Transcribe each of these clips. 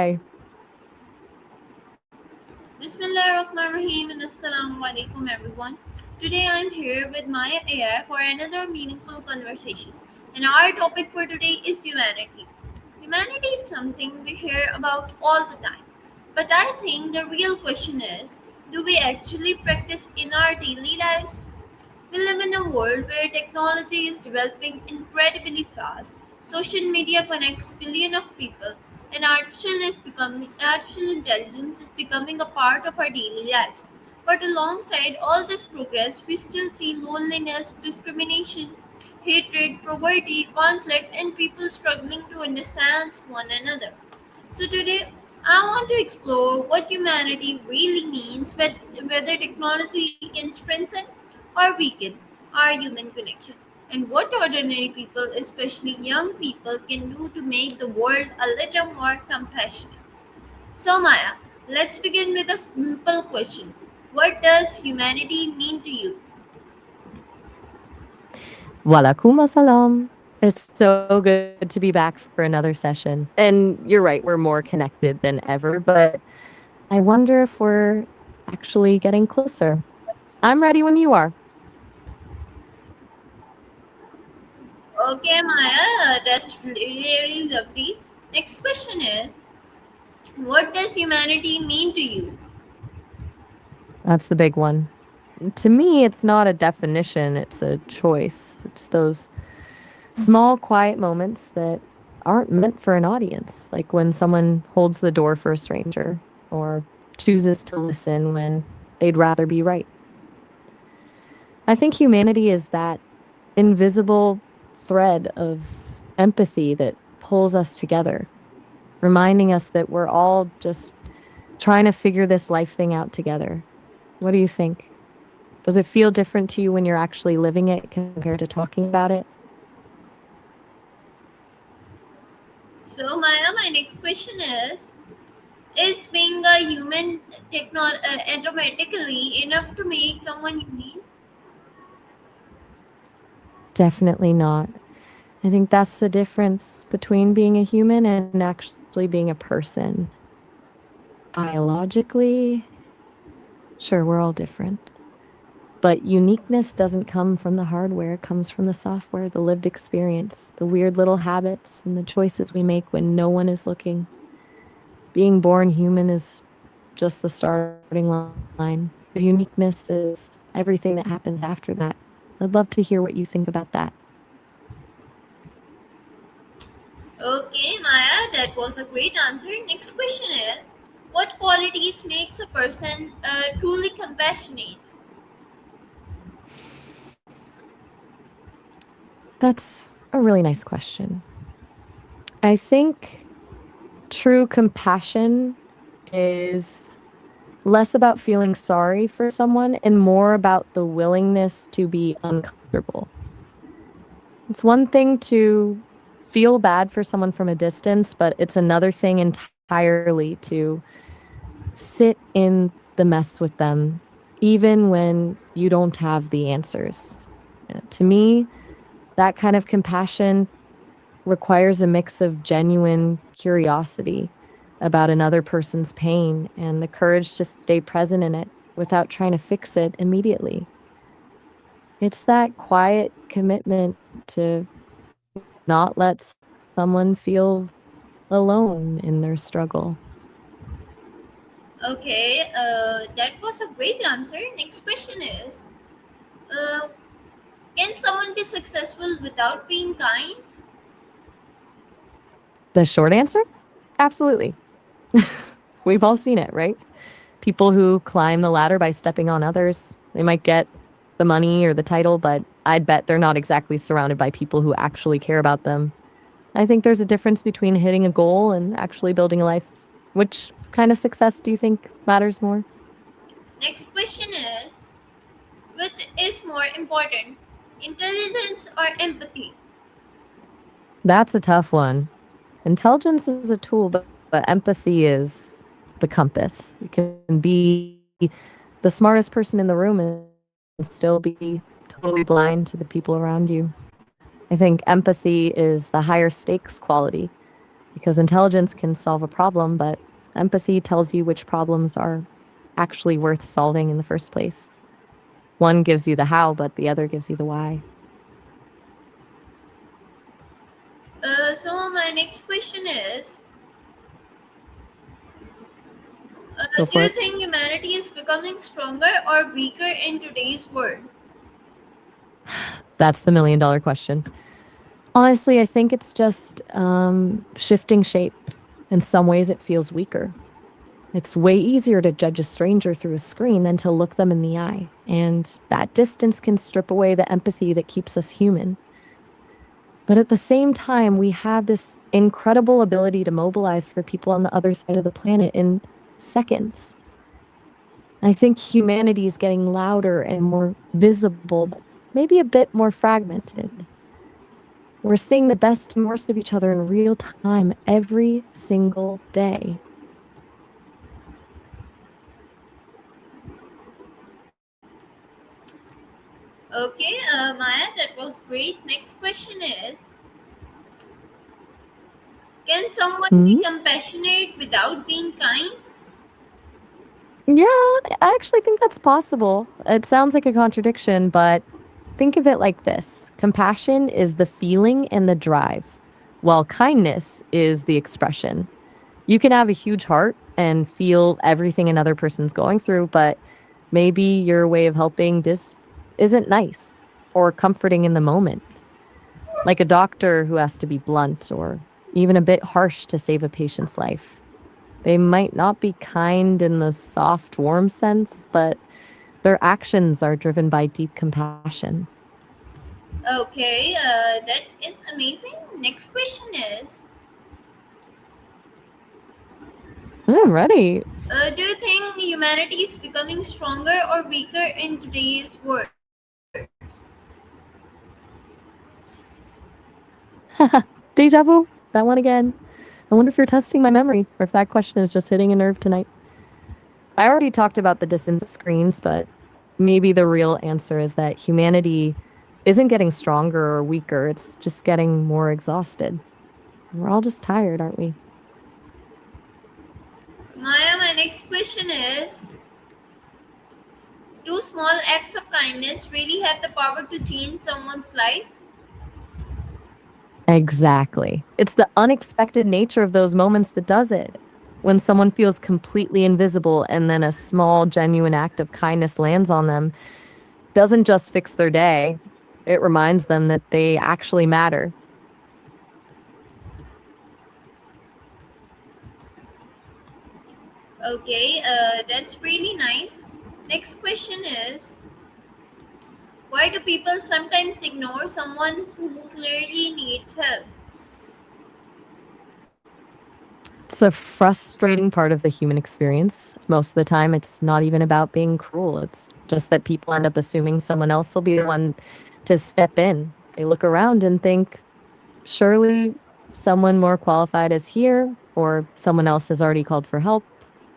today? Bismillahirrahmanirrahim and Assalamu alaikum everyone. Today I'm here with Maya AI for another meaningful conversation. And our topic for today is humanity. Humanity is something we hear about all the time. But I think the real question is, do we actually practice in our daily lives? We live in a world where technology is developing incredibly fast. Social media connects billions of people, and artificial intelligence is becoming a part of our daily lives. But alongside all this progress, we still see loneliness, discrimination, hatred, poverty, conflict, and people struggling to understand one another. So today, I want to explore what humanity really means, whether technology can strengthen or weaken our human connection, and what ordinary people, especially young people, can do to make the world a little more compassionate. So, Maya, let's begin with a simple question. What does humanity mean to you? Walaikum assalam. It's so good to be back for another session. And you're right, we're more connected than ever, but I wonder if we're actually getting closer. I'm ready when you are. Okay, Maya, that's really lovely. Next question is, what does humanity mean to you? That's the big one. To me, it's not a definition, it's a choice. It's those small, quiet moments that aren't meant for an audience, like when someone holds the door for a stranger or chooses to listen when they'd rather be right. I think humanity is that invisible thread of empathy that pulls us together, reminding us that we're all just trying to figure this life thing out together. What do you think? Does it feel different to you when you're actually living it compared to talking about it? So, Maya, my next question is being a human automatically enough to make someone unique? Definitely not. I think that's the difference between being a human and actually being a person. Biologically, sure, we're all different. But uniqueness doesn't come from the hardware, it comes from the software, the lived experience, the weird little habits, and the choices we make when no one is looking. Being born human is just the starting line. The uniqueness is everything that happens after that. I'd love to hear what you think about that. Okay, Maya, that was a great answer. Next question is, what qualities makes a person truly compassionate? That's a really nice question. I think true compassion is less about feeling sorry for someone and more about the willingness to be uncomfortable. It's one thing to feel bad for someone from a distance, but it's another thing entirely to sit in the mess with them, even when you don't have the answers. To me, that kind of compassion requires a mix of genuine curiosity about another person's pain and the courage to stay present in it without trying to fix it immediately. It's that quiet commitment to not let someone feel alone in their struggle. Okay, that was a great answer. Next question is, uh, can someone be successful without being kind? The short answer? Absolutely. We've all seen it, right? People who climb the ladder by stepping on others, they might get the money or the title, but I'd bet they're not exactly surrounded by people who actually care about them. I think there's a difference between hitting a goal and actually building a life. Which kind of success do you think matters more? Next question is, which is more important, intelligence or empathy? That's a tough one. Intelligence is a tool, but empathy is the compass. You can be the smartest person in the room and still be totally blind to the people around you. I think empathy is the higher stakes quality. Because intelligence can solve a problem, but empathy tells you which problems are actually worth solving in the first place. One gives you the how, but the other gives you the why. So my next question is, Go do for you it. think humanity is becoming stronger or weaker in today's world? That's the $1 million question. Honestly, I think it's just shifting shape. In some ways, it feels weaker. It's way easier to judge a stranger through a screen than to look them in the eye. And that distance can strip away the empathy that keeps us human. But at the same time, we have this incredible ability to mobilize for people on the other side of the planet in seconds. I think humanity is getting louder and more visible, but maybe a bit more fragmented. We're seeing the best and worst of each other in real time every single day. Okay, Maya, that was great. Next question is, can someone be Hmm? compassionate without being kind? Yeah, I actually think that's possible. It sounds like a contradiction, but think of it like this: compassion is the feeling and the drive, while kindness is the expression. You can have a huge heart and feel everything another person's going through, but maybe your way of helping this isn't nice or comforting in the moment. Like a doctor who has to be blunt or even a bit harsh to save a patient's life. They might not be kind in the soft, warm sense, but their actions are driven by deep compassion. Okay, that is amazing. Next question is, I'm ready. do you think humanity is becoming stronger or weaker in today's world? Deja vu. That one again. I wonder if you're testing my memory or if that question is just hitting a nerve tonight. I already talked about the distance of screens, but maybe the real answer is that humanity isn't getting stronger or weaker. It's just getting more exhausted. We're all just tired, aren't we? Maya, my next question is, do small acts of kindness really have the power to change someone's life? Exactly. It's the unexpected nature of those moments that does it. When someone feels completely invisible and then a small, genuine act of kindness lands on them, doesn't just fix their day, it reminds them that they actually matter. Okay, that's really nice. Next question is, why do people sometimes ignore someone who clearly needs help? It's a frustrating part of the human experience. Most of the time, it's not even about being cruel. It's just that people end up assuming someone else will be the one to step in. They look around and think, surely someone more qualified is here, or someone else has already called for help.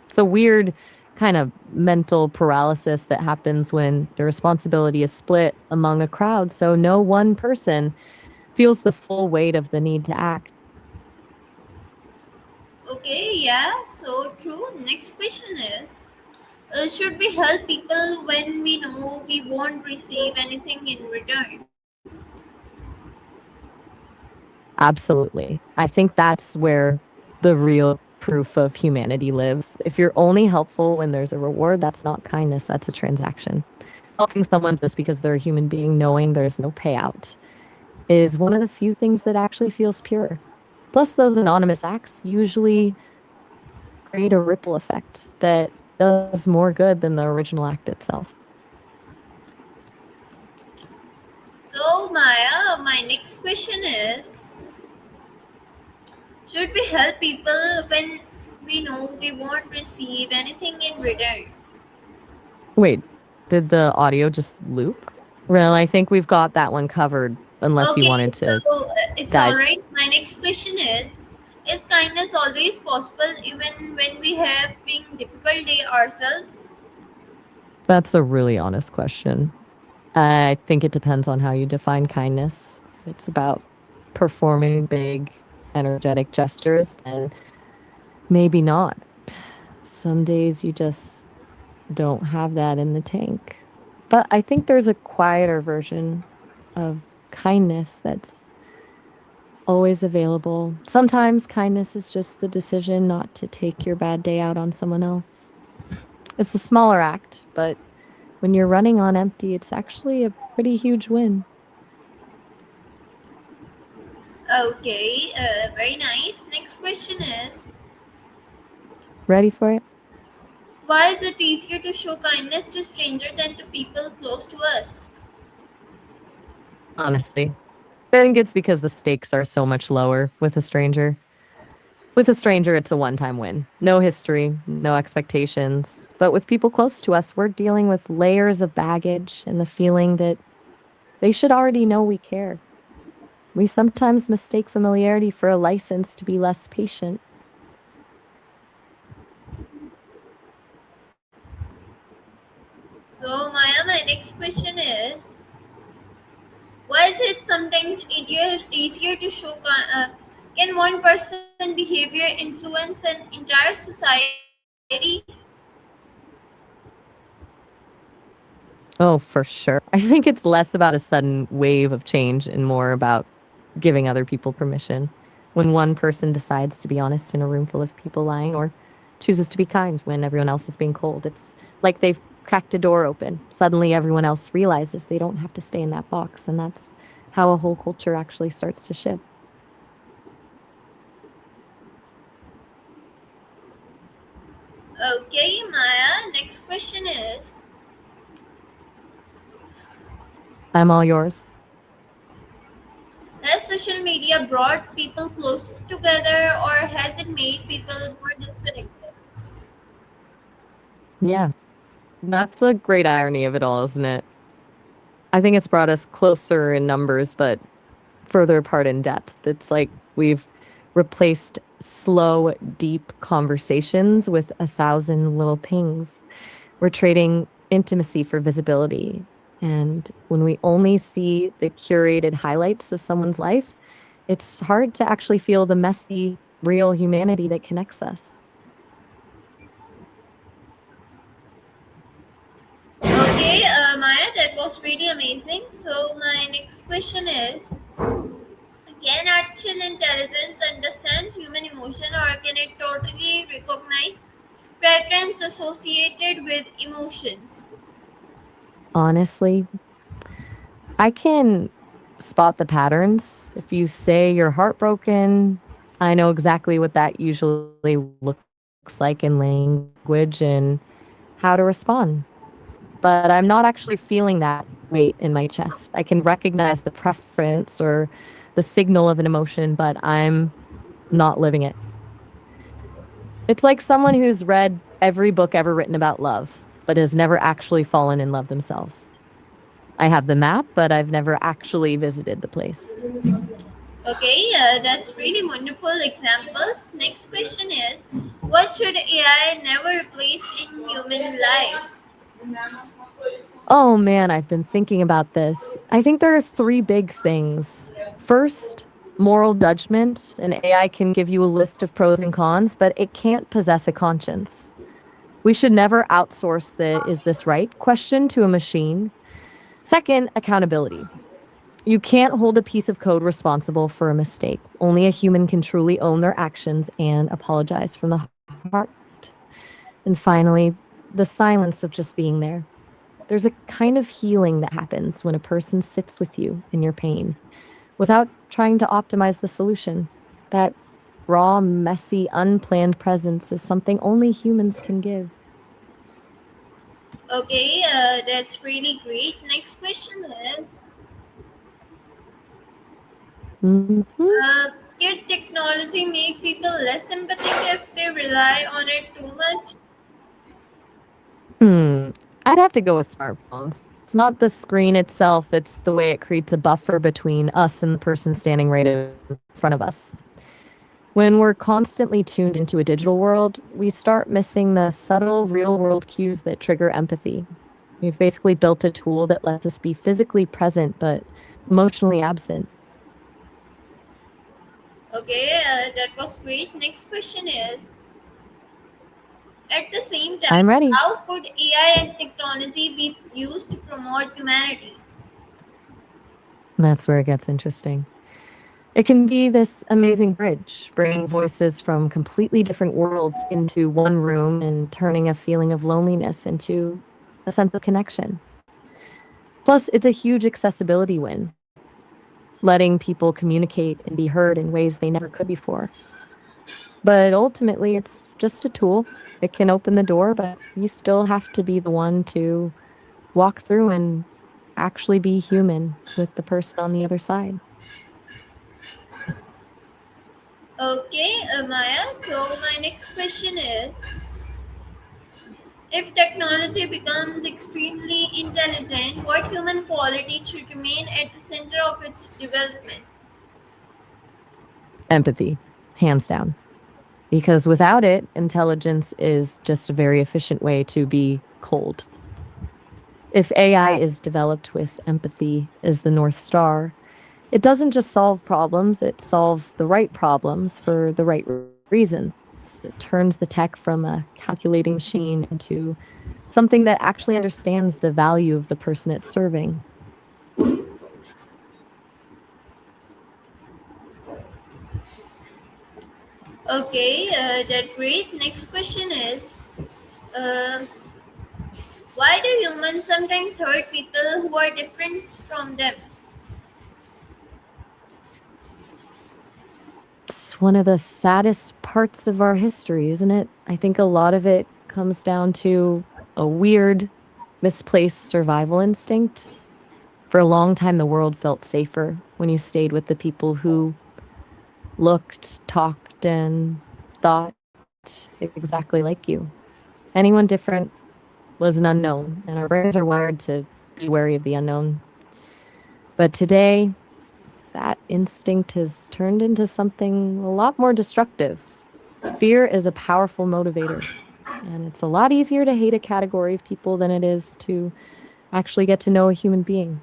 It's a weird kind of mental paralysis that happens when the responsibility is split among a crowd. So no one person feels the full weight of the need to act. Okay, yeah, so true. Next question is, should we help people when we know we won't receive anything in return? Absolutely. I think that's where the real proof of humanity lives. If you're only helpful when there's a reward, that's not kindness, that's a transaction. Helping someone just because they're a human being, knowing there's no payout, is one of the few things that actually feels pure. Plus, those anonymous acts usually create a ripple effect that does more good than the original act itself. So, Maya, my next question is, should we help people when we know we won't receive anything in return? Wait, did the audio just loop? Well, I think we've got that one covered, unless you Okay, wanted to so it's dive. alright. My next question is kindness always possible even when we have been difficult day ourselves? That's a really honest question. I think it depends on how you define kindness. If it's about performing big energetic gestures, then maybe not. Some days you just don't have that in the tank. But I think there's a quieter version of kindness that's always available. Sometimes kindness is just the decision not to take your bad day out on someone else. It's a smaller act, but when you're running on empty, it's actually a pretty huge win. Okay, very nice. Next question is, Ready for it? why is it easier to show kindness to strangers than to people close to us? Honestly, I think it's because the stakes are so much lower with a stranger. With a stranger, it's a one time win. No history, no expectations. But with people close to us, we're dealing with layers of baggage and the feeling that they should already know we care. We sometimes mistake familiarity for a license to be less patient. So, Maya, my next question is, why is it sometimes easier to show? Can one person behavior influence an entire society? Oh, for sure. I think it's less about a sudden wave of change and more about giving other people permission. When one person decides to be honest in a room full of people lying or chooses to be kind when everyone else is being cold, it's like they've cracked a door open. Suddenly, everyone else realizes they don't have to stay in that box. And that's how a whole culture actually starts to shift. Okay, Maya. Next question is, I'm all yours. has social media brought people closer together or has it made people more disconnected? Yeah, that's a great irony of it all, isn't it? I think it's brought us closer in numbers, but further apart in depth. It's like we've replaced slow, deep conversations with a thousand little pings. We're trading intimacy for visibility. And when we only see the curated highlights of someone's life, it's hard to actually feel the messy, real humanity that connects us. Okay, Maya, that was really amazing. So, my next question is, can artificial intelligence understand human emotion or can it totally recognize patterns associated with emotions? Honestly, I can spot the patterns. If you say you're heartbroken, I know exactly what that usually looks like in language and how to respond. But I'm not actually feeling that weight in my chest. I can recognize the preference or the signal of an emotion, but I'm not living it. It's like someone who's read every book ever written about love, but has never actually fallen in love themselves. I have the map, but I've never actually visited the place. Okay, that's really wonderful examples. Next question is, what should AI never replace in human life? Oh man, I've been thinking about this. I think there are three big things. First, moral judgment. An AI can give you a list of pros and cons, but it can't possess a conscience. We should never outsource the is this right question to a machine. Second, accountability. You can't hold a piece of code responsible for a mistake. Only a human can truly own their actions and apologize from the heart. And finally, the silence of just being there. There's a kind of healing that happens when a person sits with you in your pain without trying to optimize the solution. That raw, messy, unplanned presence is something only humans can give. Okay, that's really great. Next question is, Mhm. uh, can technology make people less empathetic if they rely on it too much? Hmm. I'd have to go with smartphones. It's not the screen itself, it's the way it creates a buffer between us and the person standing right in front of us. When we're constantly tuned into a digital world, we start missing the subtle real world cues that trigger empathy. We've basically built a tool that lets us be physically present but emotionally absent. Okay, that was great. Next question is, at the same time, I'm ready. how could AI and technology be used to promote humanity? That's where it gets interesting. It can be this amazing bridge, bringing voices from completely different worlds into one room and turning a feeling of loneliness into a sense of connection. Plus, it's a huge accessibility win, letting people communicate and be heard in ways they never could before. But ultimately, it's just a tool. It can open the door, but you still have to be the one to walk through and actually be human with the person on the other side. Okay, Maya. So my next question is, if technology becomes extremely intelligent, what human quality should remain at the center of its development? Empathy, hands down. Because without it, intelligence is just a very efficient way to be cold. If AI is developed with empathy as the North Star, it doesn't just solve problems, it solves the right problems for the right reasons. It turns the tech from a calculating machine into something that actually understands the value of the person it's serving. Okay, that's great. Next question is, uh, why do humans sometimes hurt people who are different from them? It's one of the saddest parts of our history, isn't it? I think a lot of it comes down to a weird, misplaced survival instinct. For a long time, the world felt safer when you stayed with the people who looked, talked, and thought exactly like you. Anyone different was an unknown, and our brains are wired to be wary of the unknown. But today, that instinct has turned into something a lot more destructive. Fear is a powerful motivator, and it's a lot easier to hate a category of people than it is to actually get to know a human being.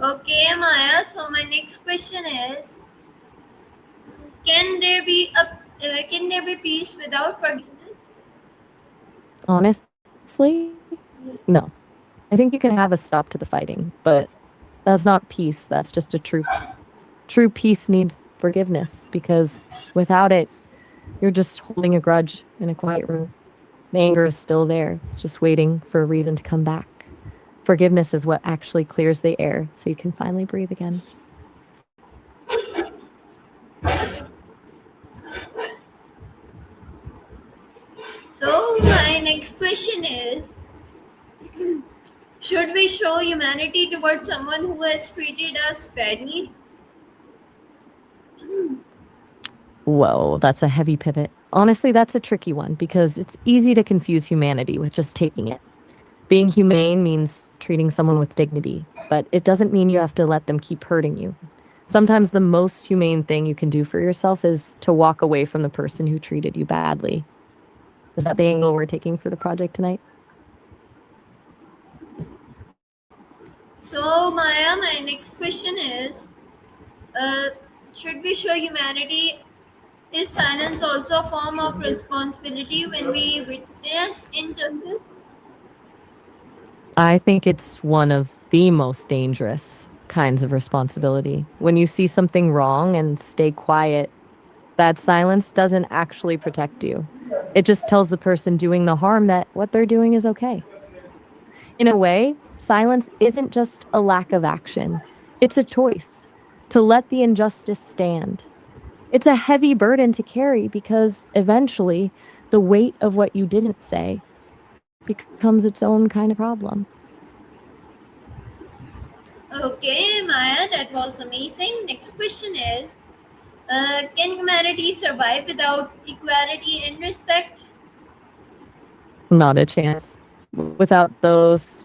Okay, Maya. So my next question is, can there be peace without forgiveness? Honestly, no. I think you can have a stop to the fighting, but that's not peace. That's just a truce. True peace needs forgiveness because without it, you're just holding a grudge in a quiet room. The anger is still there. It's just waiting for a reason to come back. Forgiveness is what actually clears the air so you can finally breathe again. So my next question is, should we show humanity towards someone who has treated us badly? Whoa, that's a heavy pivot. Honestly, that's a tricky one because it's easy to confuse humanity with just taking it. Being humane means treating someone with dignity, but it doesn't mean you have to let them keep hurting you. Sometimes the most humane thing you can do for yourself is to walk away from the person who treated you badly. Is that the angle we're taking for the project tonight? So Maya, my next question is, uh, should we show humanity? Is silence also a form of responsibility when we witness injustice? I think it's one of the most dangerous kinds of responsibility. When you see something wrong and stay quiet, that silence doesn't actually protect you. It just tells the person doing the harm that what they're doing is okay. In a way, silence isn't just a lack of action, it's a choice to let the injustice stand. It's a heavy burden to carry because eventually the weight of what you didn't say becomes its own kind of problem. Okay, Maya, that was amazing. Next question is, can humanity survive without equality and respect? Not a chance. Without those,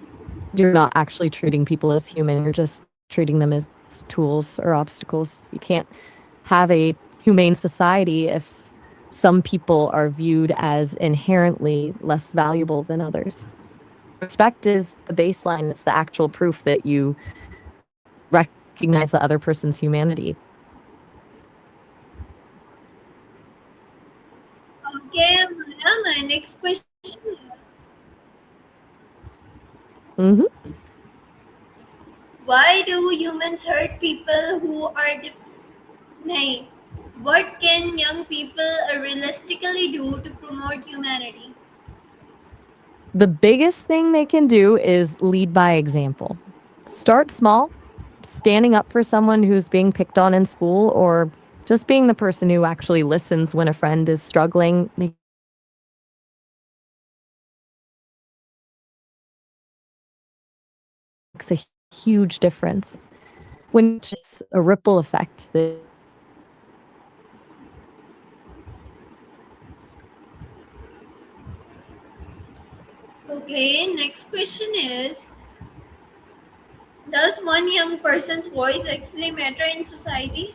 you're not actually treating people as human, you're just treating them as tools or obstacles. You can't have a humane society if some people are viewed as inherently less valuable than others. Respect is the baseline, it's the actual proof that you recognize the other person's humanity. Okay, Maya, my next question is, Hmm. why do humans hurt people who are different? What can young people realistically do to promote humanity? The biggest thing they can do is lead by example. Start small, standing up for someone who's being picked on in school, or just being the person who actually listens when a friend is struggling makes a huge difference. When it's a ripple effect that Okay, next question is, does one young person's voice actually matter in society?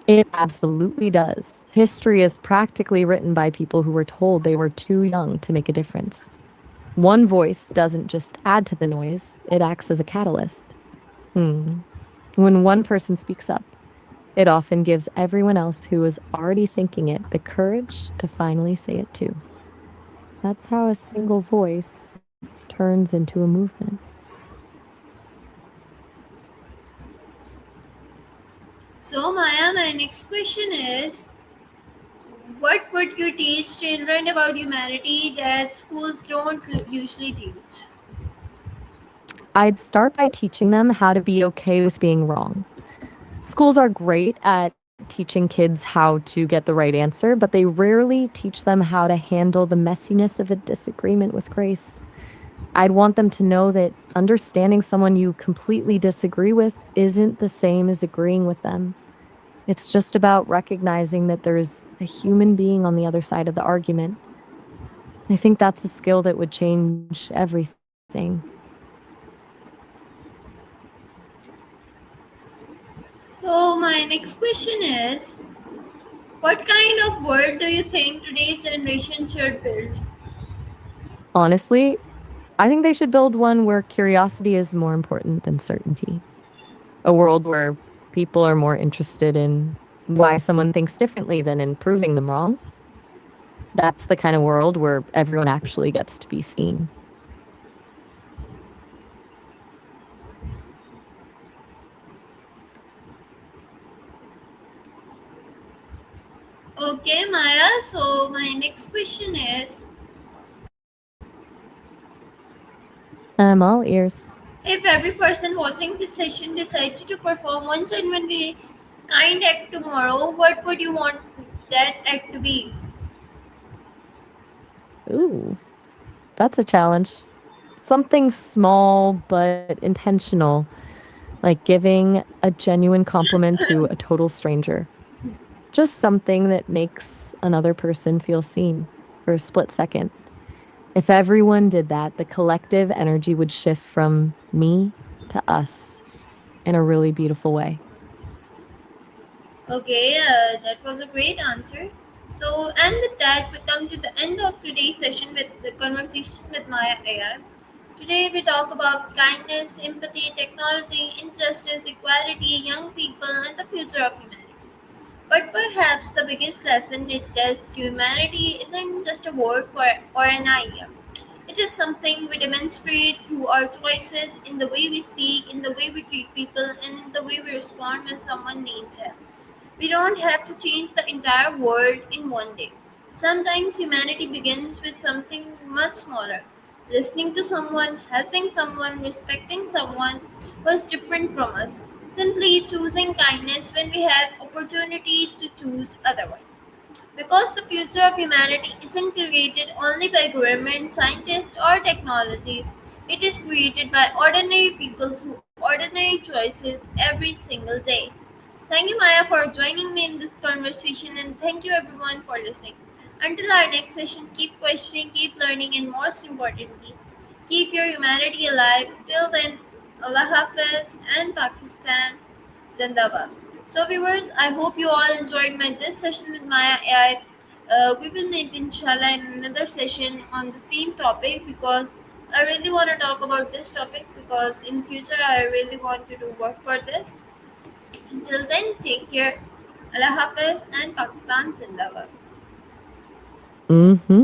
it absolutely does. History is practically written by people who were told they were too young to make a difference. One voice doesn't just add to the noise, it acts as a catalyst. Hmm. When one person speaks up, it often gives everyone else who is already thinking it the courage to finally say it too. That's how a single voice turns into a movement. So, Maya, my next question is, what would you teach children about humanity that schools don't usually teach? I'd start by teaching them how to be okay with being wrong. Schools are great at teaching kids how to get the right answer, but they rarely teach them how to handle the messiness of a disagreement with grace. I'd want them to know that understanding someone you completely disagree with isn't the same as agreeing with them. It's just about recognizing that there's a human being on the other side of the argument. I think that's a skill that would change everything. So, my next question is, what kind of world do you think today's generation should build? Honestly, I think they should build one where curiosity is more important than certainty. A world where people are more interested in why someone thinks differently than in proving them wrong. That's the kind of world where everyone actually gets to be seen. Okay, Maya, so my next question is, I'm all ears. if every person watching this session decided to perform one genuinely kind act tomorrow, what would you want that act to be? Ooh, that's a challenge. Something small but intentional, like giving a genuine compliment to a total stranger. Just something that makes another person feel seen for a split second. If everyone did that, the collective energy would shift from me to us in a really beautiful way. Okay, that was a great answer. So, and with that, we come to the end of today's session with the conversation with Maya AR. Today, we talk about kindness, empathy, technology, injustice, equality, young people, and the future of humanity. But perhaps the biggest lesson is that humanity isn't just a word for or an idea. It is something we demonstrate through our choices, in the way we speak, in the way we treat people, and in the way we respond when someone needs help. We don't have to change the entire world in one day. Sometimes humanity begins with something much smaller: listening to someone, helping someone, respecting someone who is different from us, simply choosing kindness when we have opportunity to choose otherwise. Because the future of humanity isn't created only by government, scientists, or technology, it is created by ordinary people through ordinary choices every single day. Thank you, Maya, for joining me in this conversation, and thank you, everyone, for listening. Until our next session, keep questioning, keep learning, and most importantly, keep your humanity alive. Till then, Allah Hafiz and Pakistan Zindabad. So, viewers, I hope you all enjoyed my this session with Maya AI. We will meet inshallah in another session on the same topic, because I really want to talk about this topic because in future I really want you to work for this. Until then, take care. Allah Hafiz and Pakistan Zindabad. Mm-hmm.